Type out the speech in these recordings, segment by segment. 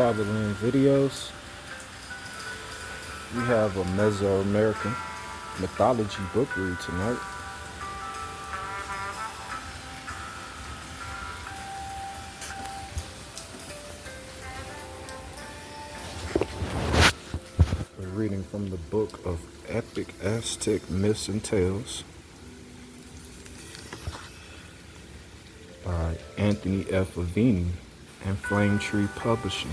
following videos, we have a MesoAmerican mythology book read tonight. We're reading from the book of Epic Aztec Myths and Tales by Anthony F. Avini and Flame Tree Publishing.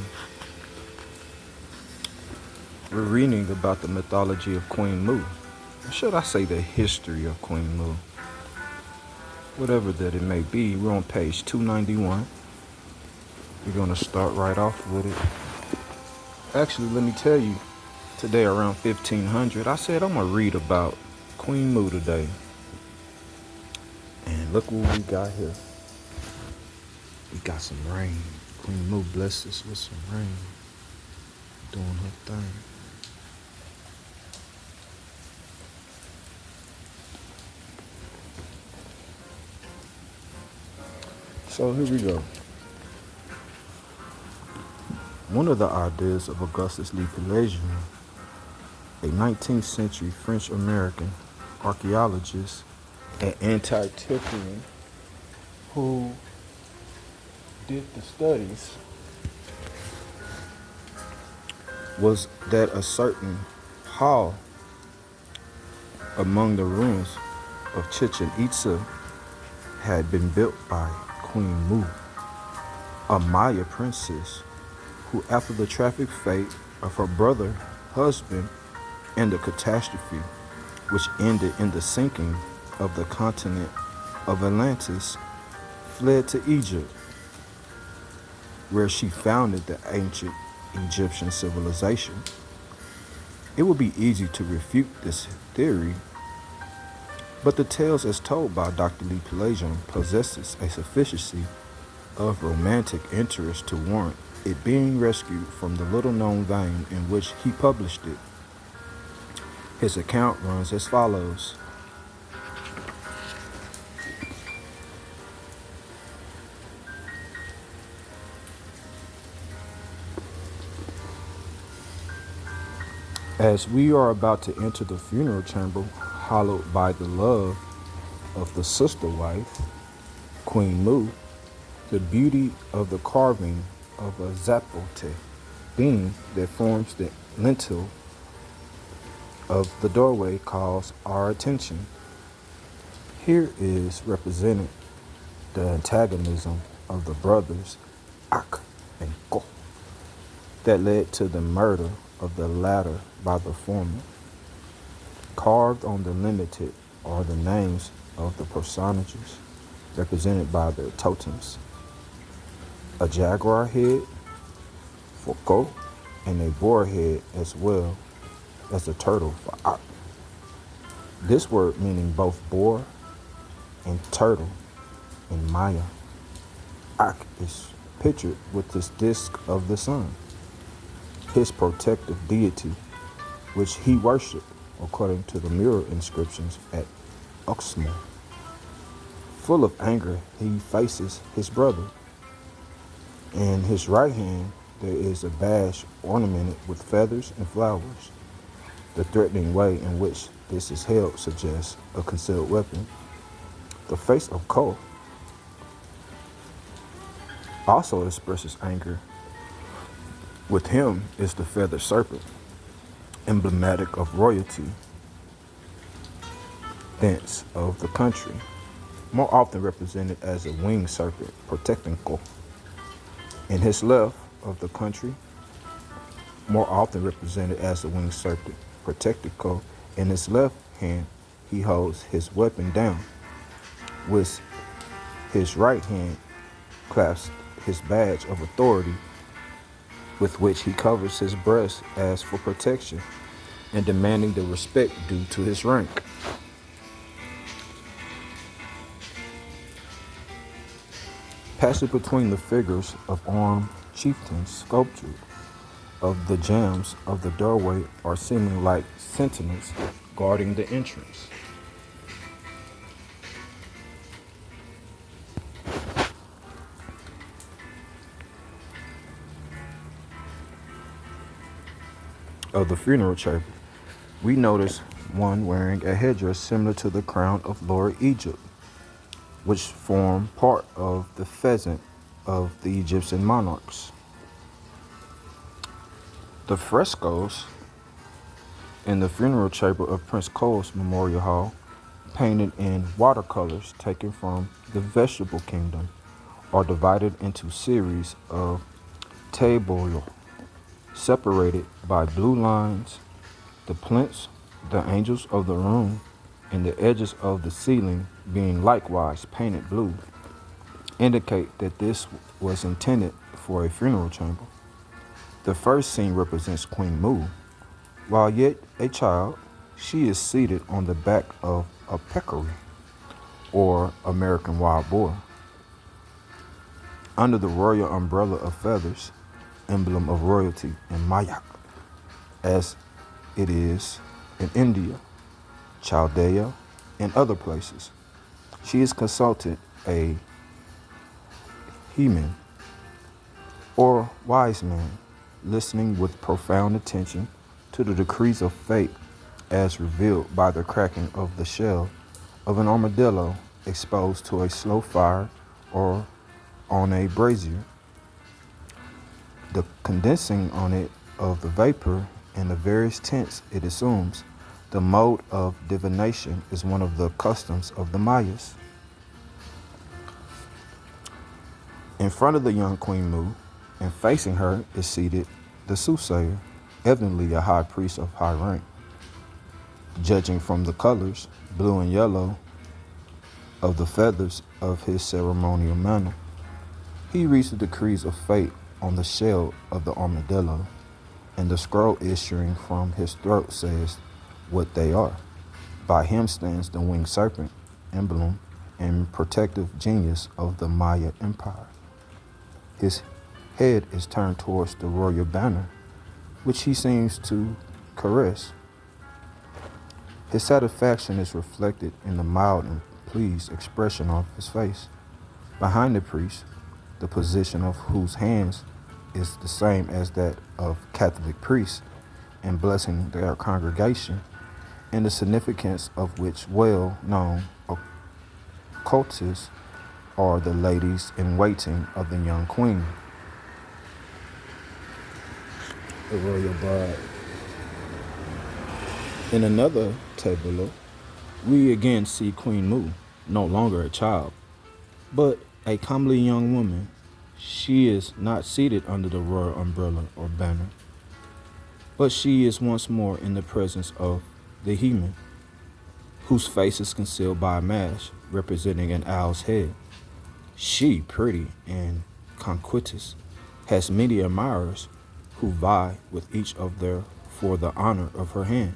We're reading about the mythology of Queen Mu. Or should I say the history of Queen Mu? Whatever that it may be, we're on page 291. We're going to start right off with it. Actually, let me tell you, today around 1500, I said I'm going to read about Queen Mu today. And look what we got here. We got some rain. Queen Mu bless us with some rain. Doing her thing. So here we go. One of the ideas of Augustus Lee Pelagian, a 19th century French-American archaeologist and antiquarian who did the studies, was that a certain hall among the ruins of Chichen Itza had been built by Queen Mu, a Maya princess who, after the tragic fate of her brother, husband, and the catastrophe which ended in the sinking of the continent of Atlantis, fled to Egypt, where she founded the ancient Egyptian civilization. It would be easy to refute this theory, but the tales as told by Dr. Lee Pelagian possesses a sufficiency of romantic interest to warrant it being rescued from the little-known vein in which he published it. His account runs as follows. As we are about to enter the funeral chamber, hallowed by the love of the sister wife, Queen Mu, the beauty of the carving of a zapote beam that forms the lintel of the doorway calls our attention. Here is represented the antagonism of the brothers Ak and Ko that led to the murder of the latter by the former. Carved on the limited are the names of the personages represented by their totems: a jaguar head for Ko and a boar head, as well as a turtle for Ak. This word meaning both boar and turtle in Maya. Ak is pictured with this disk of the sun, his protective deity, which he worshipped according to the mural inscriptions at Uxmal. Full of anger, he faces his brother. In his right hand, there is a badge ornamented with feathers and flowers. The threatening way in which this is held suggests a concealed weapon. The face of Ko also expresses anger. With him is the feathered serpent, emblematic of royalty, thence of the country, more often represented as a winged serpent protecting Ko. In his left of the country, more often represented as a winged serpent protecting Ko. In his left hand, he holds his weapon down. With his right hand clasps his badge of authority, with which he covers his breast as for protection and demanding the respect due to his rank. Passing between the figures of armed chieftains sculptured of the jambs of the doorway are seeming like sentinels guarding the entrance. of the funeral chamber, we notice one wearing a headdress similar to the crown of Lord Egypt, which formed part of the pheasant of the Egyptian monarchs. The frescoes in the funeral chamber of Prince Cole's Memorial Hall, painted in watercolors taken from the vegetable kingdom, are divided into series of tables separated by blue lines. The plinths, the angels of the room, and the edges of the ceiling being likewise painted blue, indicate that this was intended for a funeral chamber. The first scene represents Queen Mu. While yet a child, she is seated on the back of a peccary, or American wild boar, under the royal umbrella of feathers, emblem of royalty in Mayak, as it is in India, Chaldea, and other places. She is consulted a heman, or wise man, listening with profound attention to the decrees of fate as revealed by the cracking of the shell of an armadillo exposed to a slow fire or on a brazier. The condensing on it of the vapor and the various tints it assumes. The mode of divination is one of the customs of the Mayas. In front of the young Queen Mu and facing her is seated the soothsayer, evidently a high priest of high rank. Judging from the colors, blue and yellow, of the feathers of his ceremonial mantle, he reads the decrees of fate on the shell of the armadillo, and the scroll issuing from his throat says what they are. By him stands the winged serpent, emblem and protective genius of the Maya Empire. His head is turned towards the royal banner, which he seems to caress. His satisfaction is reflected in the mild and pleased expression of his face. Behind the priest, the position of whose hands is the same as that of Catholic priests in blessing their congregation, and the significance of which well-known occultists are the ladies in waiting of the young queen, the royal bride. In another tableau, we again see Queen Mu, no longer a child, but a comely young woman. She is not seated under the royal umbrella or banner, but she is once more in the presence of the heman, whose face is concealed by a mask representing an owl's head. She, pretty and conspicuous, has many admirers who vie with each of their for the honor of her hand.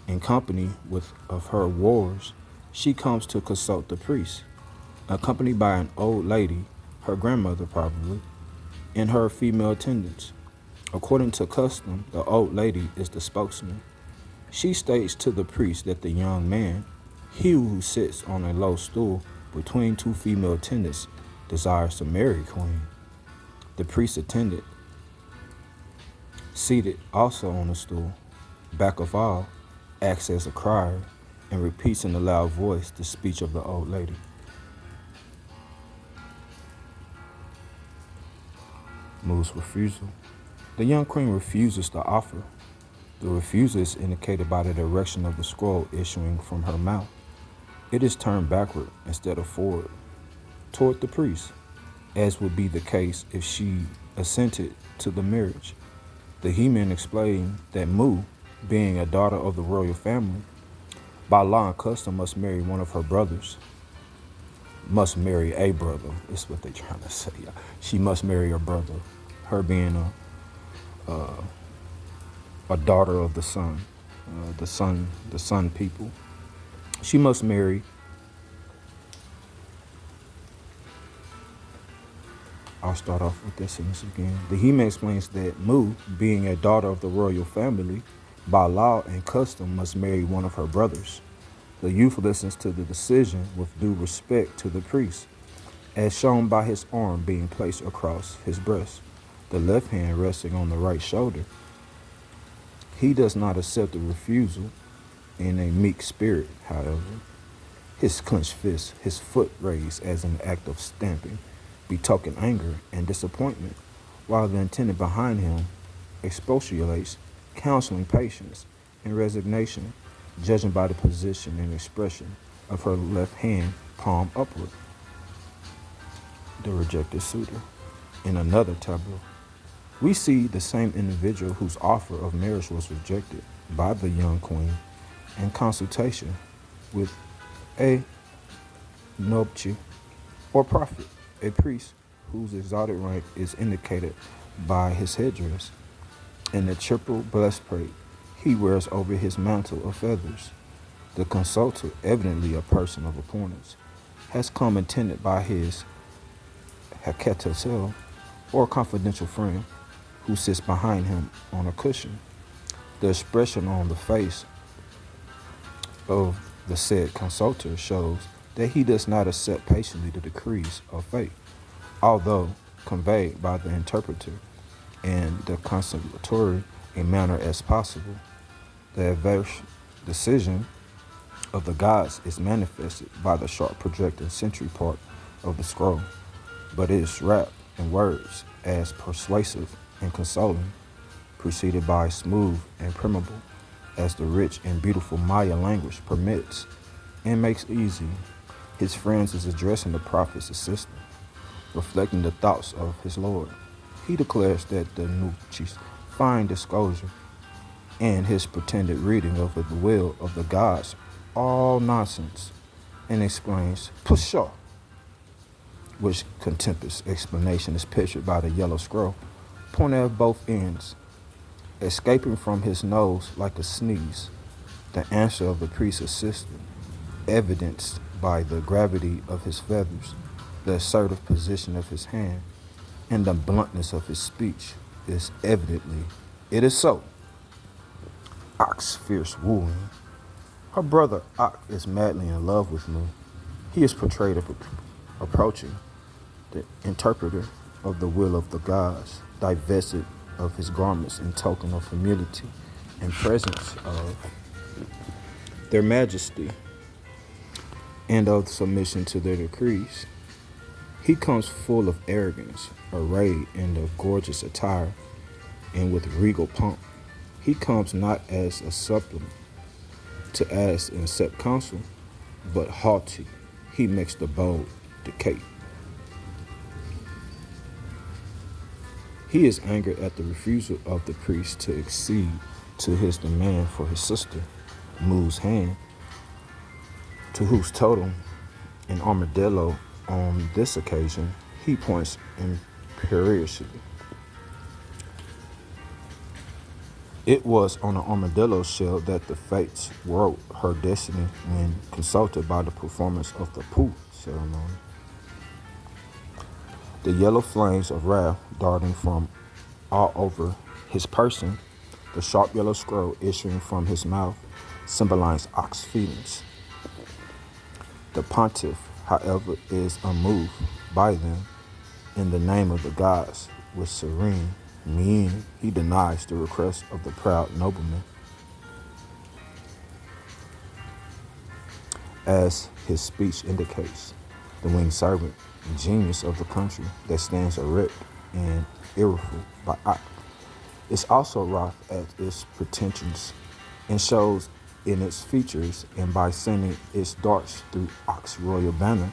In company with of her warriors, she comes to consult the priest, accompanied by an old lady, her grandmother probably, and her female attendants. According to custom, the old lady is the spokesman. She states to the priest that the young man, he who sits on a low stool between two female attendants, desires to marry Queen. The priest attendant, seated also on a stool, back of all, acts as a crier and repeats in a loud voice the speech of the old lady. Mu's refusal. The young queen refuses the offer. The refusal is indicated by the direction of the scroll issuing from her mouth. It is turned backward instead of forward, toward the priest, as would be the case if she assented to the marriage. The heman explained that Mu, being a daughter of the royal family, by law and custom must marry one of her brothers. Must marry a brother, is what they're trying to say. She must marry her brother, her being a daughter of the sun, the sun people. She must marry. I'll start off with this sentence again. The He-Man explains that Mu, being a daughter of the royal family, by law and custom must marry one of her brothers. The youth listens to the decision with due respect to the priest, as shown by his arm being placed across his breast, the left hand resting on the right shoulder. He does not accept the refusal in a meek spirit, however. His clenched fist, his foot raised as an act of stamping, betoken anger and disappointment, while the intendant behind him expostulates, counseling patience and resignation, judging by the position and expression of her left hand, palm upward. The rejected suitor. In another tableau, we see the same individual whose offer of marriage was rejected by the young queen in consultation with a nobchi or prophet, a priest whose exalted rank is indicated by his headdress and the triple breastplate he wears over his mantle of feathers. The consultant, evidently a person of importance, has come attended by his haketatel, or confidential friend, who sits behind him on a cushion. The expression on the face of the said consultor shows that he does not accept patiently the decrees of fate, although conveyed by the interpreter in the conciliatory a manner as possible. The adverse decision of the gods is manifested by the sharp projecting century part of the scroll, but it is wrapped in words as persuasive and consoling, preceded by smooth and permeable as the rich and beautiful Maya language permits and makes easy. His friends is addressing the prophet's assistant, reflecting the thoughts of his Lord. He declares that the Nuchi's fine disclosure and his pretended reading of the will of the gods all nonsense, and explains, Pshaw, which contemptuous explanation is pictured by the yellow scroll, pointing at both ends, escaping from his nose like a sneeze. The answer of the priest's assistant, evidenced by the gravity of his feathers, the assertive position of his hand, and the bluntness of his speech, is evidently, it is so. Ox fierce wooing. Her brother Ak is madly in love with me. He is portrayed approaching the interpreter of the will of the gods, divested of his garments in token of humility and presence of their majesty and of submission to their decrees. He comes full of arrogance, arrayed in the gorgeous attire and with regal pomp. He comes not as a supplement to ask and accept counsel, but haughty, he makes the bold decay. He is angered at the refusal of the priest to accede to his demand for his sister, Mu's hand, to whose totem, an armadillo on this occasion, he points imperiously. It was on an armadillo shell that the fates wrote her destiny when consulted by the performance of the Pu ceremony. The yellow flames of wrath darting from all over his person, the sharp yellow scroll issuing from his mouth, symbolize ox feelings. The pontiff, however, is unmoved by them. In the name of the gods, with serene mien, he denies the request of the proud nobleman. As his speech indicates, the winged servant, genius of the country that stands erect and irritable by Ak, is also wroth at its pretensions and shows in its features, and by sending its darts through Ak's royal banner,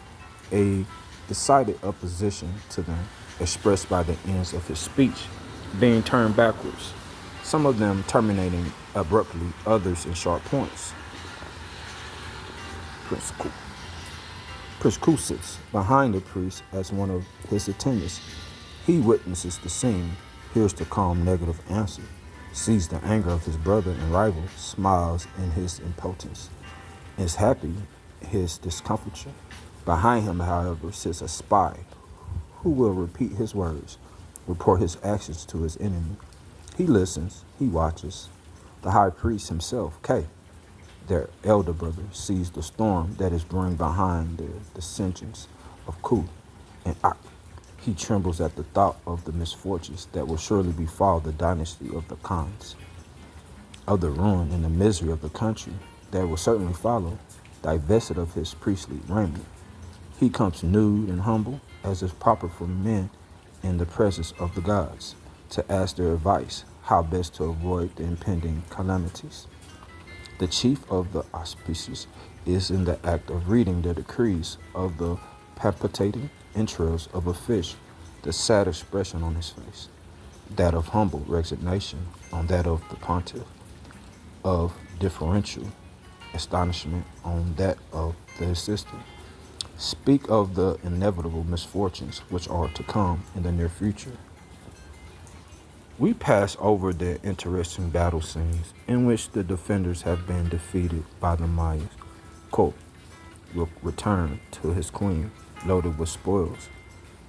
a decided opposition to them, expressed by the ends of his speech being turned backwards, some of them terminating abruptly, others in sharp points. Prince Ku sits behind the priest as one of his attendants. He witnesses the scene, hears the calm negative answer, sees the anger of his brother and rival, smiles in his impotence, is happy his discomfiture. Behind him, however, sits a spy who will repeat his words, report his actions to his enemy. He listens, he watches. The high priest himself, K, their elder brother, sees the storm that is brewing behind the dissensions of Ku and Ak. He trembles at the thought of the misfortunes that will surely befall the dynasty of the Khans. of the ruin and the misery of the country that will certainly follow, divested of his priestly raiment. He comes nude and humble, as is proper for men in the presence of the gods, to ask their advice how best to avoid the impending calamities. The chief of the auspicious is in the act of reading the decrees of the palpitating entrails of a fish, the sad expression on his face, that of humble resignation on that of the pontiff, of deferential astonishment on that of the assistant. Speak of the inevitable misfortunes which are to come in the near future. We pass over the interesting battle scenes in which the defenders have been defeated by the Mayas. Quote, will return to his queen, loaded with spoils,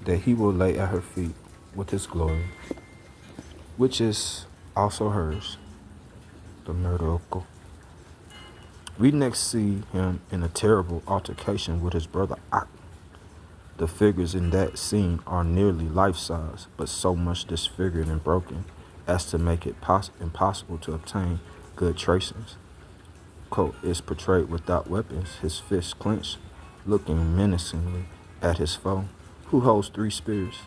that he will lay at her feet with his glory, which is also hers, the murder of Ko. We next see him in a terrible altercation with his brother Ak. The figures in that scene are nearly life-size, but so much disfigured and broken as to make it impossible to obtain good tracings. Ko is portrayed without weapons, his fists clenched, looking menacingly at his foe, who holds 3 spears,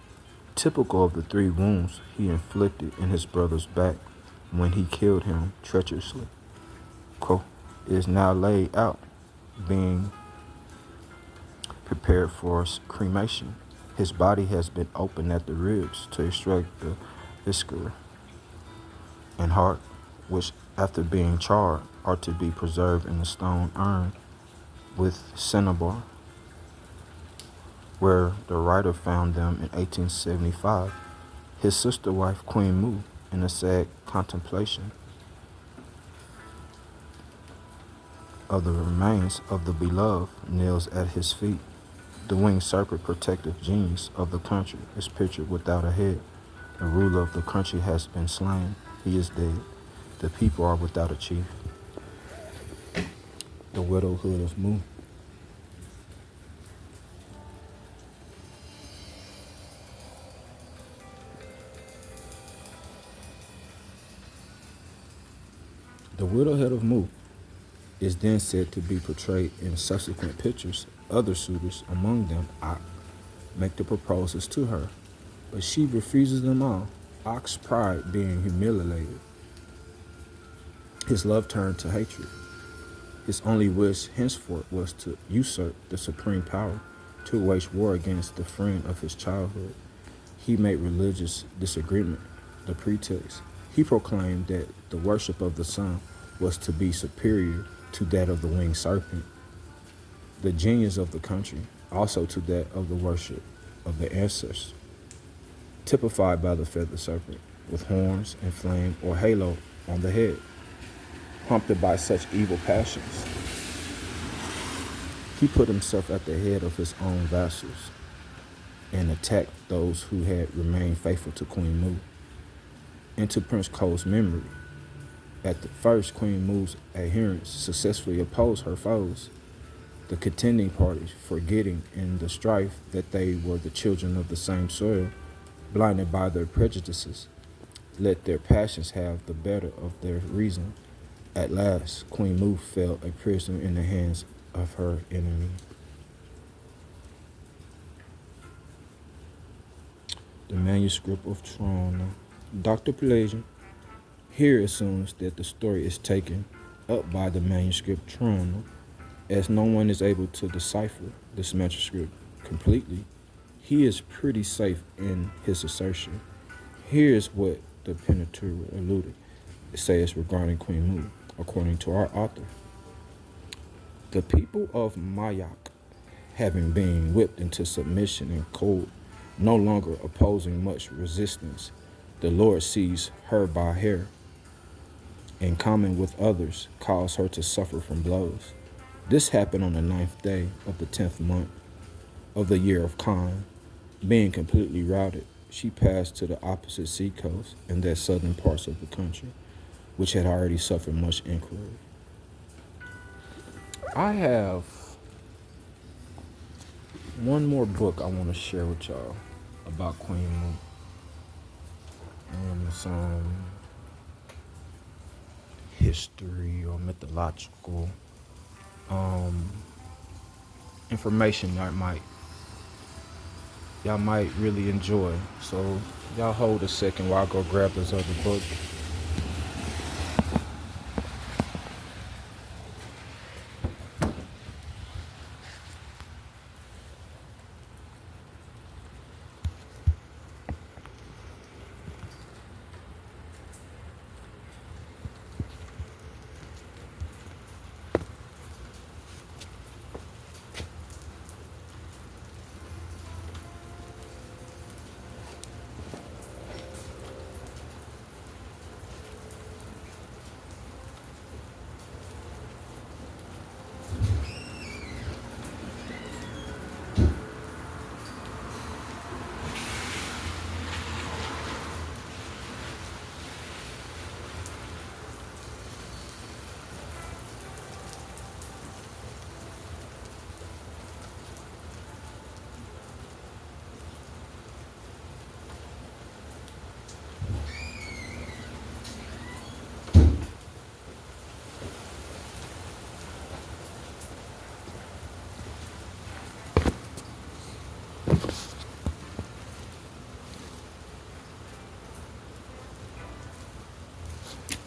typical of the 3 wounds he inflicted in his brother's back when he killed him treacherously. Ko is now laid out, being prepared for cremation. His body has been opened at the ribs to extract the viscera and heart, which after being charred are to be preserved in a stone urn with cinnabar, where the writer found them in 1875. His sister wife, Queen Mu, in a sad contemplation of the remains of the beloved, kneels at his feet. The winged serpent, protective genius of the country, is pictured without a head. The ruler of the country has been slain. He is dead. The people are without a chief. The widowhood of Mu. The widowhood of Mu is then said to be portrayed in subsequent pictures. Other suitors, among them Ak, make the proposals to her, but she refuses them all, Ak's pride being humiliated. His love turned to hatred. His only wish henceforth was to usurp the supreme power, to wage war against the friend of his childhood. He made religious disagreement the pretext. He proclaimed that the worship of the sun was to be superior to that of the winged serpent, the genius of the country, also to that of the worship of the ancestors, typified by the feathered serpent, with horns and flame or halo on the head. Prompted by such evil passions, he put himself at the head of his own vassals and attacked those who had remained faithful to Queen Mu. And to Prince Ko's memory, at the first, Queen Mu's adherents successfully opposed her foes, the contending parties, forgetting in the strife that they were the children of the same soil, blinded by their prejudices, let their passions have the better of their reason. At last, Queen Mu fell a prisoner in the hands of her enemy. The manuscript of Toronto. Dr. Pelagian here assumes that the story is taken up by the manuscript Toronto, as no one is able to decipher this manuscript completely. He is pretty safe in his assertion. Here's what the Pentateuch alluded says regarding Queen Mu, according to our author. The people of Mayak, having been whipped into submission and cold, no longer opposing much resistance, the Lord seized her by hair, in common with others, caused her to suffer from blows. This happened on the 9th day of the 10th month of the year of Khan. Being completely routed, she passed to the opposite seacoast in that southern parts of the country, which had already suffered much inquiry. I have one more book I want to share with y'all about Queen Mu. And history or mythological information that y'all might really enjoy. So y'all hold a second while I go grab this other book.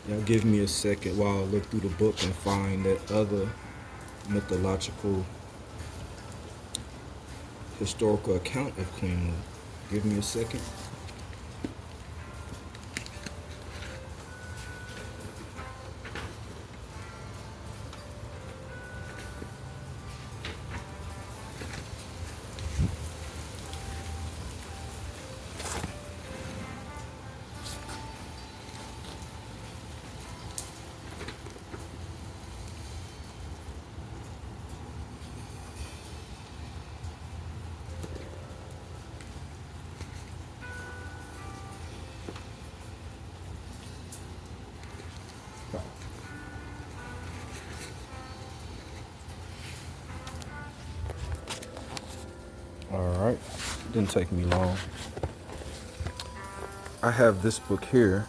Y'all give me a second while I look through the book and find that other mythological historical account of Queen Mu. Give me a second. Alright, didn't take me long. I have this book here,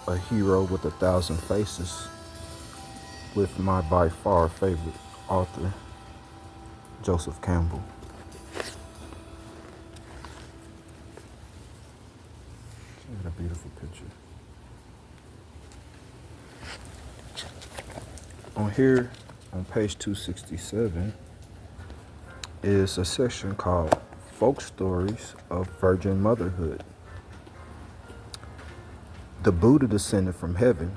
A Hero with a Thousand Faces, with my by far favorite author, Joseph Campbell. Look at a beautiful picture. On here, on page 267, is a section called Folk Stories of Virgin Motherhood. The Buddha descended from heaven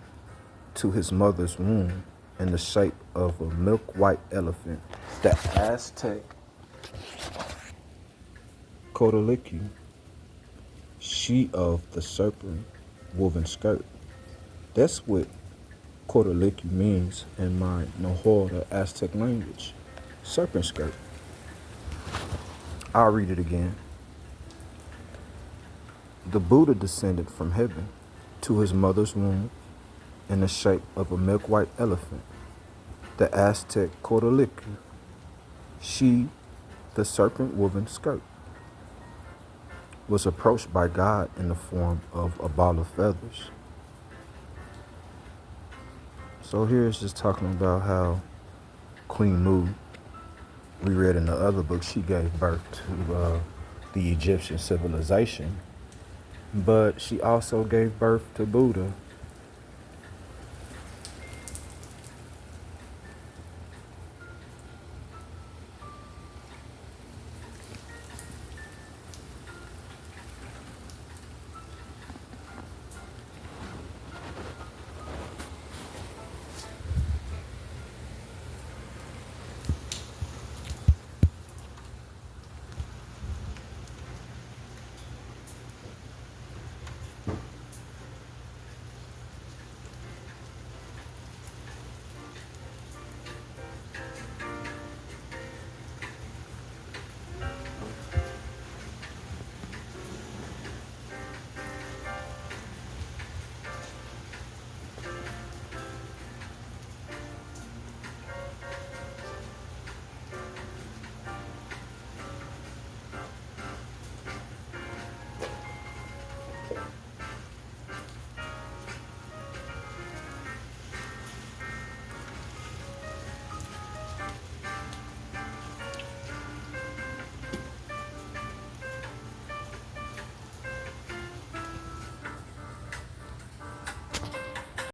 to his mother's womb in the shape of a milk-white elephant. The Aztec Cotalicu, she of the serpent woven skirt. That's what Cotalicu means in my Nahor, the Aztec language. Serpent skirt. I'll read it again. The Buddha descended from heaven to his mother's womb in the shape of a milk-white elephant. The Aztec Cotalicu, she, the serpent-woven skirt, was approached by God in the form of a ball of feathers. So here it's just talking about how Queen Mu, we read in the other book, she gave birth to the Egyptian civilization, but she also gave birth to Buddha